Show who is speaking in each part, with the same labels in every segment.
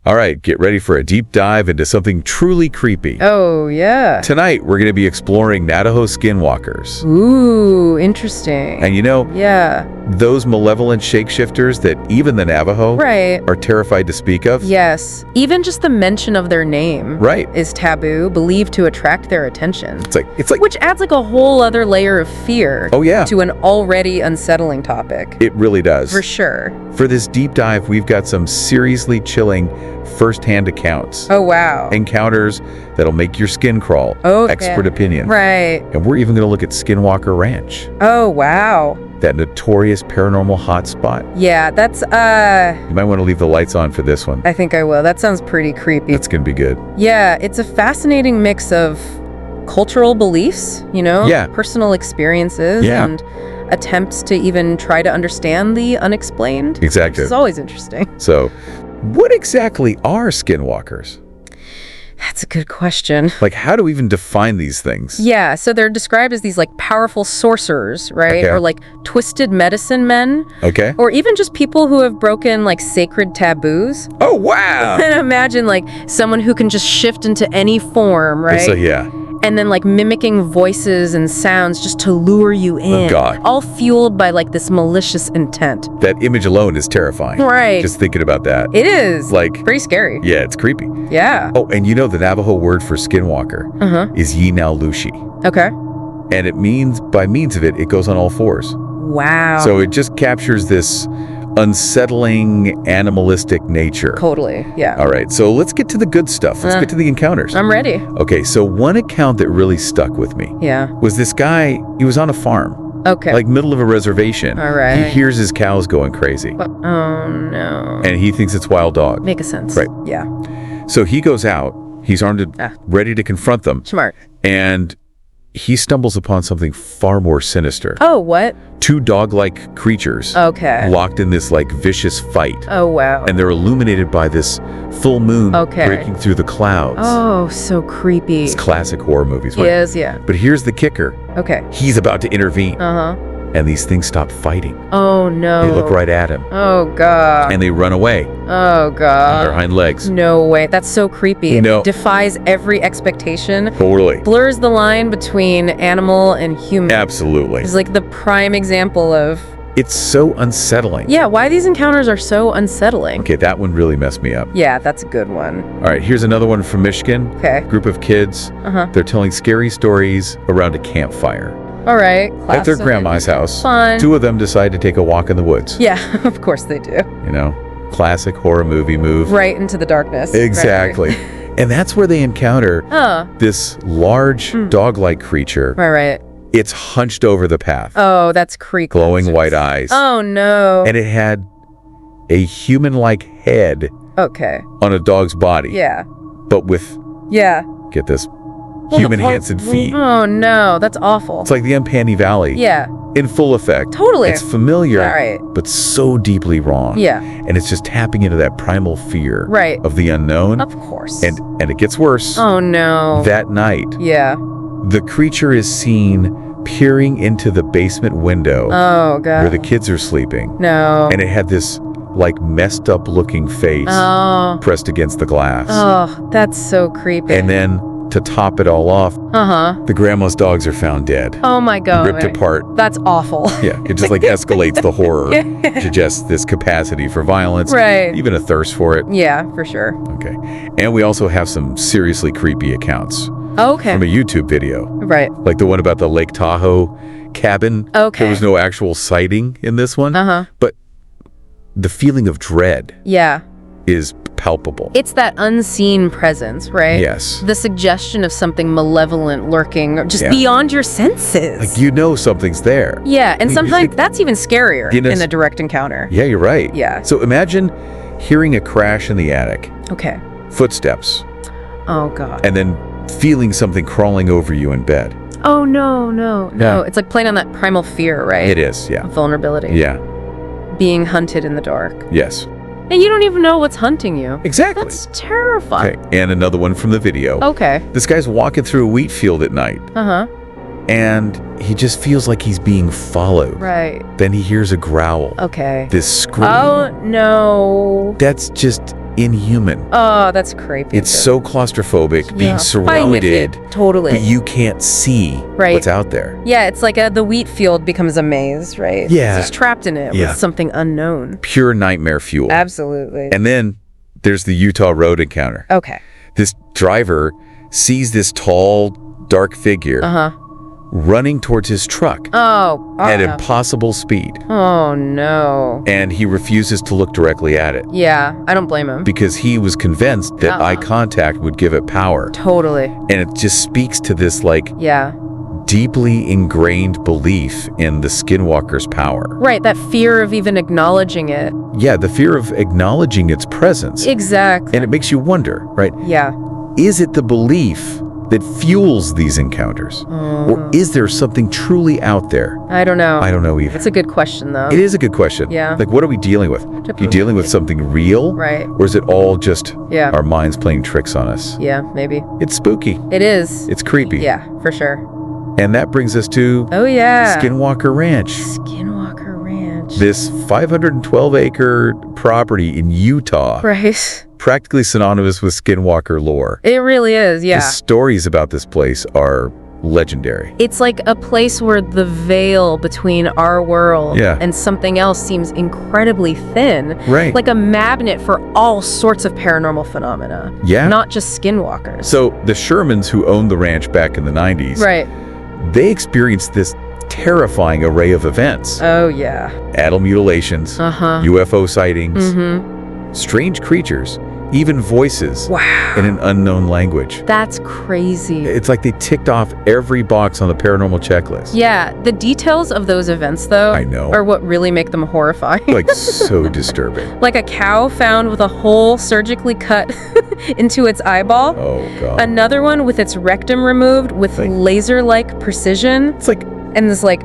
Speaker 1: All right, get ready for a deep dive into something truly creepy.
Speaker 2: Oh, yeah.
Speaker 1: Tonight, we're going to be exploring Navajo skinwalkers.
Speaker 2: Ooh, interesting.
Speaker 1: And you know,
Speaker 2: yeah.
Speaker 1: those malevolent shapeshifters that even the Navajo are terrified to speak of?
Speaker 2: Yes. Even just the mention of their name is taboo, believed to attract their attention.
Speaker 1: It's like
Speaker 2: which adds like a whole other layer of fear to an already unsettling topic.
Speaker 1: It really does.
Speaker 2: For sure.
Speaker 1: For this deep dive, we've got some seriously chilling first-hand accounts.
Speaker 2: Oh, wow.
Speaker 1: Encounters that'll make your skin crawl. Expert opinion.
Speaker 2: Right.
Speaker 1: And we're even going to look at SkinWalker Ranch.
Speaker 2: Oh, wow.
Speaker 1: That notorious paranormal hotspot.
Speaker 2: Yeah, that's,
Speaker 1: You might want to leave the lights on for this one.
Speaker 2: I think I will. That sounds pretty creepy.
Speaker 1: That's going to be good.
Speaker 2: Yeah, it's a fascinating mix of cultural beliefs, you know?
Speaker 1: Yeah.
Speaker 2: Personal experiences and attempts to even try to understand the unexplained.
Speaker 1: Exactly.
Speaker 2: It's always interesting.
Speaker 1: So, what exactly are skinwalkers?
Speaker 2: That's a good question.
Speaker 1: Like, how do we even define these things?
Speaker 2: Yeah, so they're described as these like powerful sorcerers, right? Or like twisted medicine men.
Speaker 1: Okay.
Speaker 2: Or even just people who have broken like sacred taboos.
Speaker 1: Oh, wow.
Speaker 2: And imagine like someone who can just shift into any form, right?
Speaker 1: So, yeah.
Speaker 2: And then like mimicking voices and sounds just to lure you in.
Speaker 1: Oh, God.
Speaker 2: All fueled by like this malicious intent.
Speaker 1: That image alone is terrifying.
Speaker 2: Right.
Speaker 1: Just thinking about that.
Speaker 2: It is.
Speaker 1: Like,
Speaker 2: pretty scary.
Speaker 1: Yeah, it's creepy.
Speaker 2: Yeah.
Speaker 1: Oh, and you know the Navajo word for skinwalker is naaldlooshii.
Speaker 2: Okay.
Speaker 1: And it means, by means of it, it goes on all fours.
Speaker 2: Wow.
Speaker 1: So it just captures this unsettling, animalistic nature.
Speaker 2: Totally, yeah.
Speaker 1: All right, so let's get to the good stuff. Let's get to the encounters.
Speaker 2: I'm ready.
Speaker 1: Okay, so one account that really stuck with me was this guy, he was on a farm.
Speaker 2: Okay.
Speaker 1: Like middle of a reservation.
Speaker 2: All right.
Speaker 1: He hears his cows going crazy.
Speaker 2: Oh, no.
Speaker 1: And he thinks it's wild dog.
Speaker 2: Make a sense.
Speaker 1: Right.
Speaker 2: Yeah.
Speaker 1: So he goes out, he's armed and ready to confront them.
Speaker 2: Smart.
Speaker 1: And he stumbles upon something far more sinister.
Speaker 2: Oh, what?
Speaker 1: Two dog-like creatures locked in this like vicious fight.
Speaker 2: Oh, wow.
Speaker 1: And they're illuminated by this full moon breaking through the clouds.
Speaker 2: Oh, so creepy.
Speaker 1: It's classic horror movies.
Speaker 2: Yes, yeah.
Speaker 1: But here's the kicker.
Speaker 2: Okay.
Speaker 1: He's about to intervene.
Speaker 2: Uh-huh.
Speaker 1: And these things stop fighting.
Speaker 2: Oh, no.
Speaker 1: They look right at him.
Speaker 2: Oh, God.
Speaker 1: And they run away.
Speaker 2: Oh, God.
Speaker 1: On their hind legs.
Speaker 2: No way. That's so creepy.
Speaker 1: No.
Speaker 2: It defies every expectation.
Speaker 1: Totally.
Speaker 2: Blurs the line between animal and human.
Speaker 1: Absolutely.
Speaker 2: It's like the prime example of...
Speaker 1: It's so unsettling.
Speaker 2: Yeah, why these encounters are so unsettling.
Speaker 1: Okay, that one really messed me up.
Speaker 2: Yeah, that's a good one.
Speaker 1: All right, here's another one from Michigan.
Speaker 2: Okay.
Speaker 1: Group of kids. They're telling scary stories around a campfire.
Speaker 2: All right.
Speaker 1: At their grandma's house.
Speaker 2: Fun.
Speaker 1: Two of them decide to take a walk in the woods.
Speaker 2: Yeah, of course they do.
Speaker 1: You know, classic horror movie move.
Speaker 2: Right into the darkness.
Speaker 1: Exactly.
Speaker 2: Right.
Speaker 1: And that's where they encounter this large dog-like creature.
Speaker 2: Right.
Speaker 1: It's hunched over the path.
Speaker 2: Oh, that's creepy.
Speaker 1: Glowing white eyes.
Speaker 2: Oh, no.
Speaker 1: And it had a human-like head on a dog's body.
Speaker 2: Yeah.
Speaker 1: But with, get this, human hands and feet.
Speaker 2: Oh, no. That's awful.
Speaker 1: It's like the Uncanny Valley.
Speaker 2: Yeah.
Speaker 1: In full effect.
Speaker 2: Totally.
Speaker 1: It's familiar, but so deeply wrong.
Speaker 2: Yeah.
Speaker 1: And it's just tapping into that primal fear of the unknown.
Speaker 2: Of course.
Speaker 1: And it gets worse.
Speaker 2: Oh, no.
Speaker 1: That night, the creature is seen peering into the basement window where the kids are sleeping.
Speaker 2: No.
Speaker 1: And it had this like messed up looking face pressed against the glass.
Speaker 2: Oh, that's so creepy.
Speaker 1: And then to top it all off, the grandma's dogs are found dead.
Speaker 2: Oh my God.
Speaker 1: Ripped apart.
Speaker 2: That's awful.
Speaker 1: Yeah, it just like escalates the horror to just this capacity for violence.
Speaker 2: Right.
Speaker 1: Even a thirst for it.
Speaker 2: Yeah, for sure.
Speaker 1: Okay. And we also have some seriously creepy accounts.
Speaker 2: Okay.
Speaker 1: From a YouTube video.
Speaker 2: Right.
Speaker 1: Like the one about the Lake Tahoe cabin.
Speaker 2: Okay.
Speaker 1: There was no actual sighting in this one. But the feeling of dread is palpable.
Speaker 2: It's that unseen presence, right?
Speaker 1: Yes.
Speaker 2: The suggestion of something malevolent lurking just beyond your senses.
Speaker 1: Like you know something's there.
Speaker 2: Yeah, and sometimes that's even scarier in a direct encounter.
Speaker 1: Yeah, you're right.
Speaker 2: Yeah.
Speaker 1: So imagine hearing a crash in the attic.
Speaker 2: Okay.
Speaker 1: Footsteps.
Speaker 2: Oh, God.
Speaker 1: And then feeling something crawling over you in bed.
Speaker 2: Oh, no. It's like playing on that primal fear, right?
Speaker 1: It is, yeah.
Speaker 2: Vulnerability.
Speaker 1: Yeah.
Speaker 2: Being hunted in the dark.
Speaker 1: Yes.
Speaker 2: And you don't even know what's hunting you.
Speaker 1: Exactly.
Speaker 2: That's terrifying.
Speaker 1: Okay. And another one from the video.
Speaker 2: Okay.
Speaker 1: This guy's walking through a wheat field at night. And he just feels like he's being followed.
Speaker 2: Right.
Speaker 1: Then he hears a growl.
Speaker 2: Okay.
Speaker 1: This scream.
Speaker 2: Oh, no.
Speaker 1: That's just inhuman.
Speaker 2: Oh, that's creepy.
Speaker 1: It's so claustrophobic, being surrounded,
Speaker 2: totally,
Speaker 1: but you can't see what's out there.
Speaker 2: Yeah, it's like the wheat field becomes a maze, right?
Speaker 1: Yeah.
Speaker 2: It's just trapped in it with something unknown.
Speaker 1: Pure nightmare fuel.
Speaker 2: Absolutely.
Speaker 1: And then there's the Utah road encounter.
Speaker 2: Okay.
Speaker 1: This driver sees this tall, dark figure running towards his truck at impossible speed.
Speaker 2: Oh, no.
Speaker 1: And he refuses to look directly at it.
Speaker 2: Yeah, I don't blame him.
Speaker 1: Because he was convinced that eye contact would give it power.
Speaker 2: Totally.
Speaker 1: And it just speaks to this, like,
Speaker 2: yeah,
Speaker 1: deeply ingrained belief in the skinwalker's power.
Speaker 2: Right, that fear of even acknowledging it.
Speaker 1: Yeah, the fear of acknowledging its presence.
Speaker 2: Exactly.
Speaker 1: And it makes you wonder, right?
Speaker 2: Yeah.
Speaker 1: Is it the belief that fuels these encounters? Or is there something truly out there?
Speaker 2: I don't know.
Speaker 1: I don't know either.
Speaker 2: It's a good question, though.
Speaker 1: It is a good question.
Speaker 2: Yeah.
Speaker 1: Like, what are we dealing with? Are you dealing with something real?
Speaker 2: Right.
Speaker 1: Or is it all just our minds playing tricks on us?
Speaker 2: Yeah, maybe.
Speaker 1: It's spooky.
Speaker 2: It is.
Speaker 1: It's creepy.
Speaker 2: Yeah, for sure.
Speaker 1: And that brings us to SkinWalker Ranch.
Speaker 2: SkinWalker Ranch.
Speaker 1: This 512-acre property in Utah.
Speaker 2: Right.
Speaker 1: Practically synonymous with Skinwalker lore.
Speaker 2: It really is, yeah.
Speaker 1: The stories about this place are legendary.
Speaker 2: It's like a place where the veil between our world and something else seems incredibly thin.
Speaker 1: Right.
Speaker 2: Like a magnet for all sorts of paranormal phenomena.
Speaker 1: Yeah.
Speaker 2: Not just skinwalkers.
Speaker 1: So the Shermans who owned the ranch back in the 90s, they experienced this terrifying array of events.
Speaker 2: Oh, yeah.
Speaker 1: Animal mutilations, UFO sightings, strange creatures, even voices in an unknown language.
Speaker 2: That's crazy.
Speaker 1: It's like they ticked off every box on the paranormal checklist.
Speaker 2: Yeah, the details of those events, though, are what really make them horrifying.
Speaker 1: Like, so disturbing.
Speaker 2: Like a cow found with a hole surgically cut into its eyeball.
Speaker 1: Oh, God.
Speaker 2: Another one with its rectum removed with laser-like precision.
Speaker 1: It's like...
Speaker 2: And this, like,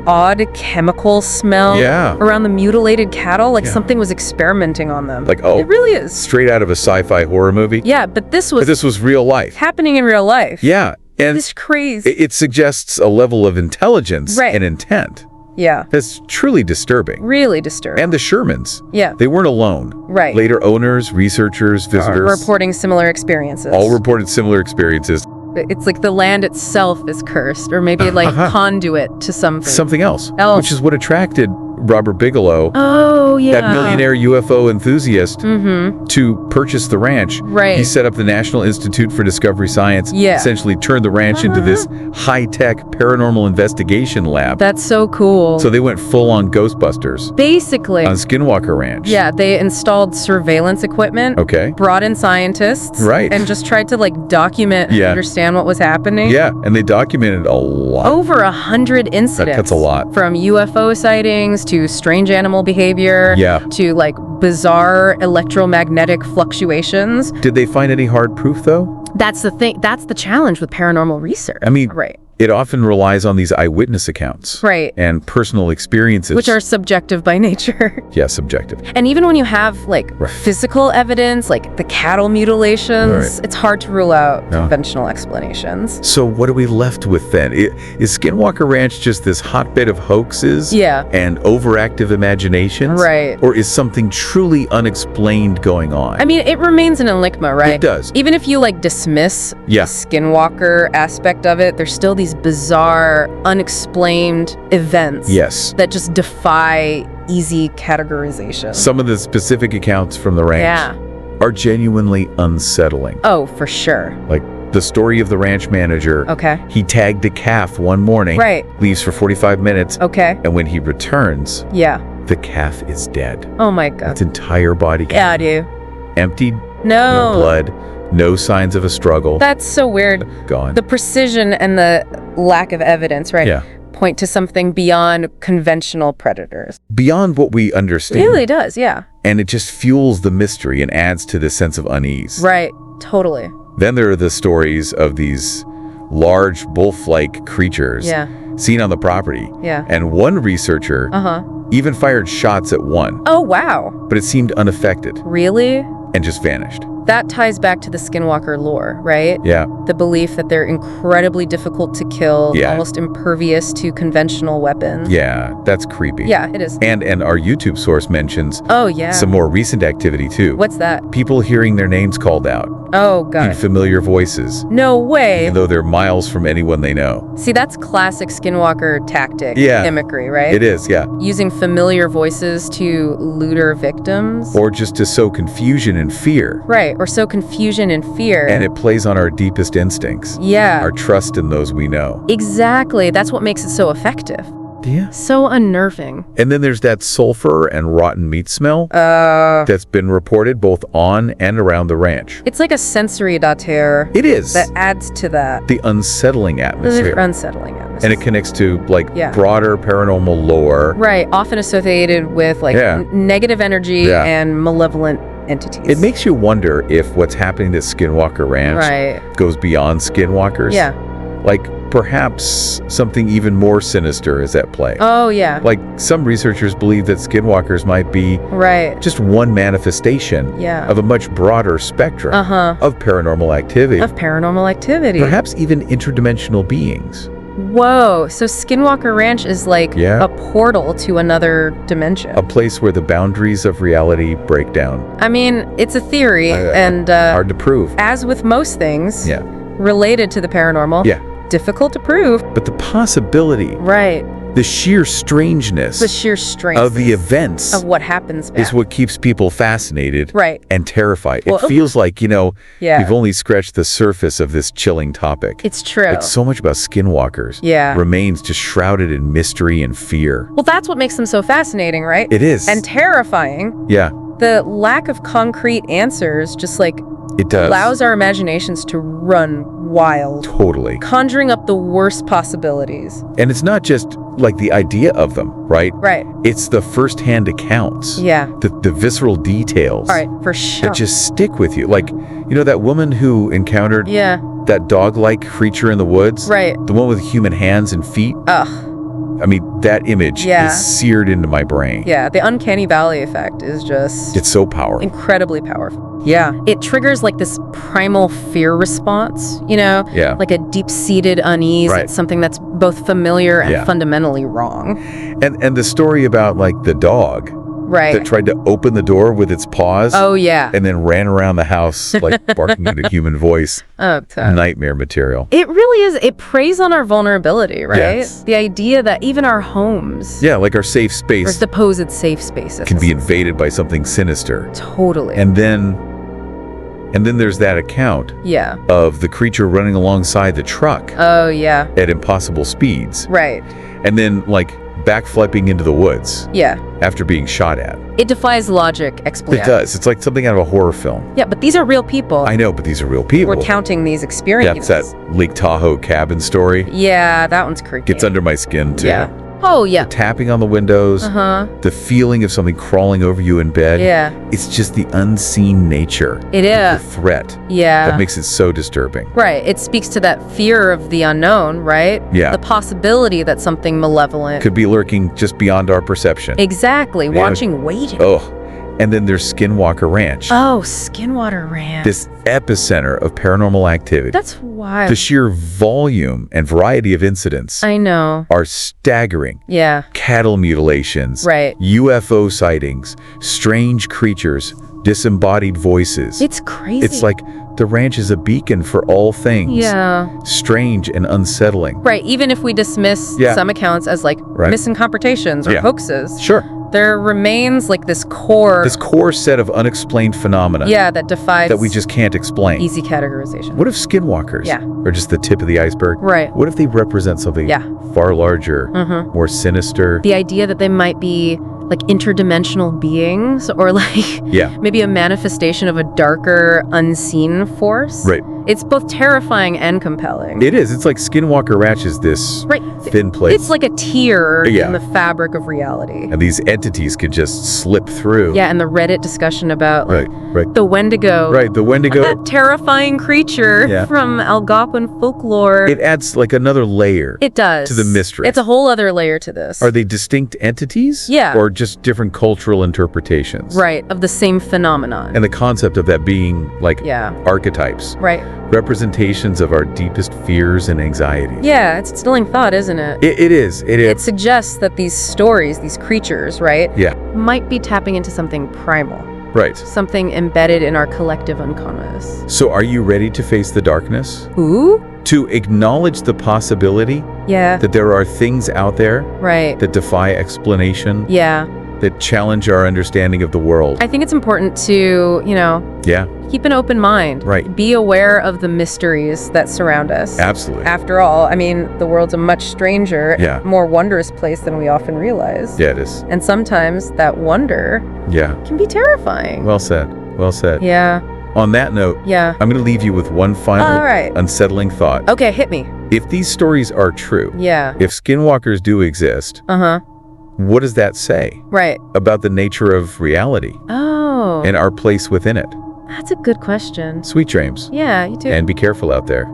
Speaker 2: odd chemical smell around the mutilated cattle, like something was experimenting on them.
Speaker 1: Like,
Speaker 2: it really is
Speaker 1: straight out of a sci-fi horror movie.
Speaker 2: Yeah, but this was
Speaker 1: real life
Speaker 2: happening in real life.
Speaker 1: Yeah, and
Speaker 2: it's crazy.
Speaker 1: It suggests a level of intelligence and intent.
Speaker 2: Yeah,
Speaker 1: that's truly disturbing.
Speaker 2: Really disturbing.
Speaker 1: And the Shermans,
Speaker 2: they
Speaker 1: weren't alone.
Speaker 2: Right.
Speaker 1: Later owners, researchers, visitors,
Speaker 2: reporting similar experiences.
Speaker 1: All reported similar experiences.
Speaker 2: It's like the land itself is cursed, or maybe like conduit to something
Speaker 1: else, which is what attracted Robert Bigelow, that millionaire UFO enthusiast, to purchase the ranch.
Speaker 2: Right.
Speaker 1: He set up the National Institute for Discovery Science, essentially turned the ranch into this high-tech paranormal investigation lab.
Speaker 2: That's so cool.
Speaker 1: So they went full-on Ghostbusters.
Speaker 2: Basically.
Speaker 1: On Skinwalker Ranch.
Speaker 2: Yeah, they installed surveillance equipment.
Speaker 1: Okay.
Speaker 2: Brought in scientists.
Speaker 1: Right.
Speaker 2: And just tried to like document and understand what was happening.
Speaker 1: Yeah, and they documented a lot.
Speaker 2: Over 100 incidents.
Speaker 1: That's a lot.
Speaker 2: From UFO sightings to strange animal behavior to like bizarre electromagnetic fluctuations.
Speaker 1: Did they find any hard proof though?
Speaker 2: That's the thing. That's the challenge with paranormal research.
Speaker 1: I mean, it often relies on these eyewitness accounts.
Speaker 2: Right.
Speaker 1: And personal experiences.
Speaker 2: Which are subjective by nature.
Speaker 1: Yeah, subjective.
Speaker 2: And even when you have like physical evidence, like the cattle mutilations, it's hard to rule out conventional explanations.
Speaker 1: So what are we left with then? Is Skinwalker Ranch just this hotbed of hoaxes? And overactive imaginations?
Speaker 2: Right.
Speaker 1: Or is something truly unexplained going on?
Speaker 2: I mean, it remains an enigma, right?
Speaker 1: It does.
Speaker 2: Even if you like dismiss the Skinwalker aspect of it, there's still these bizarre, unexplained events that just defy easy categorization.
Speaker 1: Some of the specific accounts from the ranch are genuinely unsettling.
Speaker 2: Oh, for sure.
Speaker 1: Like the story of the ranch manager.
Speaker 2: Okay.
Speaker 1: He tagged a calf one morning.
Speaker 2: Right.
Speaker 1: Leaves for 45 minutes.
Speaker 2: Okay.
Speaker 1: And when he returns,
Speaker 2: the
Speaker 1: calf is dead.
Speaker 2: Oh my God.
Speaker 1: Its entire body gone.
Speaker 2: Yeah, dude.
Speaker 1: Emptied.
Speaker 2: No
Speaker 1: blood. No signs of a struggle.
Speaker 2: That's so weird.
Speaker 1: Gone.
Speaker 2: The precision and the lack of evidence, point to something beyond conventional predators.
Speaker 1: Beyond what we understand.
Speaker 2: It really does,
Speaker 1: And it just fuels the mystery and adds to this sense of unease.
Speaker 2: Right, totally.
Speaker 1: Then there are the stories of these large wolf-like creatures seen on the property. And one researcher even fired shots at one.
Speaker 2: Oh, wow.
Speaker 1: But it seemed unaffected.
Speaker 2: Really?
Speaker 1: And just vanished.
Speaker 2: That ties back to the SkinWalker lore, right?
Speaker 1: Yeah.
Speaker 2: The belief that they're incredibly difficult to kill,
Speaker 1: Yeah.
Speaker 2: almost impervious to conventional weapons.
Speaker 1: Yeah, that's creepy.
Speaker 2: Yeah, it is.
Speaker 1: And our YouTube source mentions some more recent activity too.
Speaker 2: What's that?
Speaker 1: People hearing their names called out.
Speaker 2: Oh, God.
Speaker 1: In familiar voices.
Speaker 2: No way.
Speaker 1: Even though they're miles from anyone they know.
Speaker 2: See, that's classic SkinWalker tactic.
Speaker 1: Yeah.
Speaker 2: Mimicry, right?
Speaker 1: It is, yeah.
Speaker 2: Using familiar voices to looter victims.
Speaker 1: Or just to sow confusion and fear.
Speaker 2: Right, or sow confusion and fear.
Speaker 1: And it plays on our deepest instincts.
Speaker 2: Yeah.
Speaker 1: Our trust in those we know.
Speaker 2: Exactly. That's what makes it so effective.
Speaker 1: Yeah.
Speaker 2: So unnerving.
Speaker 1: And then there's that sulfur and rotten meat smell that's been reported both on and around the ranch.
Speaker 2: It's like a sensory dater.
Speaker 1: It is.
Speaker 2: That adds to that.
Speaker 1: The unsettling atmosphere.
Speaker 2: Unsettling atmosphere.
Speaker 1: And it connects to broader paranormal lore.
Speaker 2: Right, often associated with negative energy and malevolent entities.
Speaker 1: It makes you wonder if what's happening at SkinWalker Ranch goes beyond Skinwalkers.
Speaker 2: Yeah.
Speaker 1: Like, perhaps something even more sinister is at play.
Speaker 2: Oh, yeah.
Speaker 1: Like, some researchers believe that Skinwalkers might be just one manifestation of a much broader spectrum of paranormal activity. Perhaps even interdimensional beings.
Speaker 2: Whoa, so SkinWalker Ranch is like a portal to another dimension.
Speaker 1: A place where the boundaries of reality break down.
Speaker 2: I mean, it's a theory, and
Speaker 1: hard to prove.
Speaker 2: As with most things related to the paranormal, difficult to prove.
Speaker 1: But the possibility, the sheer strangeness of the events
Speaker 2: of what happens back
Speaker 1: is what keeps people fascinated and terrified.
Speaker 2: Well,
Speaker 1: it feels like, we've only scratched the surface of this chilling topic.
Speaker 2: It's true.
Speaker 1: Like so much about skinwalkers remains just shrouded in mystery and fear.
Speaker 2: Well, that's what makes them so fascinating, right?
Speaker 1: It is.
Speaker 2: And terrifying.
Speaker 1: Yeah.
Speaker 2: The lack of concrete answers just
Speaker 1: it does.
Speaker 2: Allows our imaginations to run wild.
Speaker 1: Totally.
Speaker 2: Conjuring up the worst possibilities.
Speaker 1: And it's not just like the idea of them, right?
Speaker 2: Right.
Speaker 1: It's the first-hand accounts.
Speaker 2: Yeah.
Speaker 1: The visceral details.
Speaker 2: All right, for sure.
Speaker 1: That just stick with you. Like, that woman who encountered that dog-like creature in the woods.
Speaker 2: Right.
Speaker 1: The one with human hands and feet.
Speaker 2: Ugh.
Speaker 1: I mean, that image is seared into my brain.
Speaker 2: Yeah, the uncanny valley effect is just...
Speaker 1: It's so powerful.
Speaker 2: Incredibly powerful. Yeah. It triggers like this primal fear response,
Speaker 1: Yeah.
Speaker 2: Like a deep-seated unease at something that's both familiar and fundamentally wrong.
Speaker 1: And the story about like the dog that tried to open the door with its paws.
Speaker 2: Oh, yeah.
Speaker 1: And then ran around the house like barking in a human voice. Nightmare material.
Speaker 2: It really is. It preys on our vulnerability, right?
Speaker 1: Yes.
Speaker 2: The idea that even our homes...
Speaker 1: Yeah, like our safe space...
Speaker 2: Or supposed safe spaces.
Speaker 1: ...can be invaded by something sinister.
Speaker 2: Totally.
Speaker 1: And then there's that account of the creature running alongside the truck.
Speaker 2: Oh, yeah.
Speaker 1: At impossible speeds.
Speaker 2: Right.
Speaker 1: And then, like, backflipping into the woods.
Speaker 2: Yeah.
Speaker 1: After being shot at.
Speaker 2: It defies logic, explanation.
Speaker 1: It does. It's like something out of a horror film.
Speaker 2: Yeah, but these are real people.
Speaker 1: I know, but these are real people.
Speaker 2: We're counting these experiences.
Speaker 1: Yeah, it's that Lake Tahoe cabin story.
Speaker 2: Yeah, that one's creepy.
Speaker 1: Gets under my skin, too.
Speaker 2: Yeah. Oh, yeah.
Speaker 1: The tapping on the windows. The feeling of something crawling over you in bed.
Speaker 2: Yeah.
Speaker 1: It's just the unseen nature.
Speaker 2: It is.
Speaker 1: The threat.
Speaker 2: Yeah.
Speaker 1: That makes it so disturbing.
Speaker 2: Right. It speaks to that fear of the unknown, right?
Speaker 1: Yeah.
Speaker 2: The possibility that something malevolent
Speaker 1: could be lurking just beyond our perception.
Speaker 2: Exactly. Watching, waiting.
Speaker 1: Oh. And then there's SkinWalker Ranch.
Speaker 2: Oh, SkinWalker Ranch.
Speaker 1: This epicenter of paranormal activity.
Speaker 2: That's wild.
Speaker 1: The sheer volume and variety of incidents.
Speaker 2: I know.
Speaker 1: Are staggering.
Speaker 2: Yeah.
Speaker 1: Cattle mutilations.
Speaker 2: Right.
Speaker 1: UFO sightings. Strange creatures. Disembodied voices.
Speaker 2: It's crazy.
Speaker 1: It's like the ranch is a beacon for all things.
Speaker 2: Yeah.
Speaker 1: Strange and unsettling.
Speaker 2: Right. Even if we dismiss some accounts as like misinterpretations or hoaxes.
Speaker 1: Sure.
Speaker 2: There remains like this core
Speaker 1: set of unexplained phenomena.
Speaker 2: Yeah, that defies...
Speaker 1: That we just can't explain.
Speaker 2: Easy categorization.
Speaker 1: What if skinwalkers are just the tip of the iceberg?
Speaker 2: Right.
Speaker 1: What if they represent something far larger, more sinister?
Speaker 2: The idea that they might be like interdimensional beings or like maybe a manifestation of a darker, unseen force.
Speaker 1: Right.
Speaker 2: It's both terrifying and compelling.
Speaker 1: It is. It's like Skinwalker Ranch is this thin place.
Speaker 2: It's like a tear in the fabric of reality.
Speaker 1: And these entities could just slip through.
Speaker 2: Yeah, and the Reddit discussion about the Wendigo.
Speaker 1: Right, the Wendigo.
Speaker 2: That terrifying creature from Algonquin folklore.
Speaker 1: It adds like another layer.
Speaker 2: It does.
Speaker 1: To the mystery.
Speaker 2: It's a whole other layer to this.
Speaker 1: Are they distinct entities?
Speaker 2: Yeah.
Speaker 1: Or just different cultural interpretations?
Speaker 2: Right, of the same phenomenon.
Speaker 1: And the concept of that being like archetypes.
Speaker 2: Right.
Speaker 1: Representations of our deepest fears and anxieties.
Speaker 2: Yeah, it's a stilling thought, isn't it?
Speaker 1: It is.
Speaker 2: It suggests that these stories, these creatures, right?
Speaker 1: Yeah.
Speaker 2: Might be tapping into something primal.
Speaker 1: Right.
Speaker 2: Something embedded in our collective unconscious.
Speaker 1: So are you ready to face the darkness?
Speaker 2: Ooh?
Speaker 1: To acknowledge the possibility that there are things out there that defy explanation.
Speaker 2: Yeah.
Speaker 1: That challenge our understanding of the world.
Speaker 2: I think it's important to, keep an open mind.
Speaker 1: Right.
Speaker 2: Be aware of the mysteries that surround us.
Speaker 1: Absolutely.
Speaker 2: After all, I mean, the world's a much stranger, more wondrous place than we often realize.
Speaker 1: Yeah, it is.
Speaker 2: And sometimes that wonder can be terrifying.
Speaker 1: Well said. Well said.
Speaker 2: Yeah.
Speaker 1: On that note, I'm going to leave you with one final unsettling thought.
Speaker 2: Okay, hit me.
Speaker 1: If these stories are true,
Speaker 2: if
Speaker 1: skinwalkers do exist, what does that say about the nature of reality and our place within it?
Speaker 2: That's a good question.
Speaker 1: Sweet dreams.
Speaker 2: Yeah, you too.
Speaker 1: And be careful out there.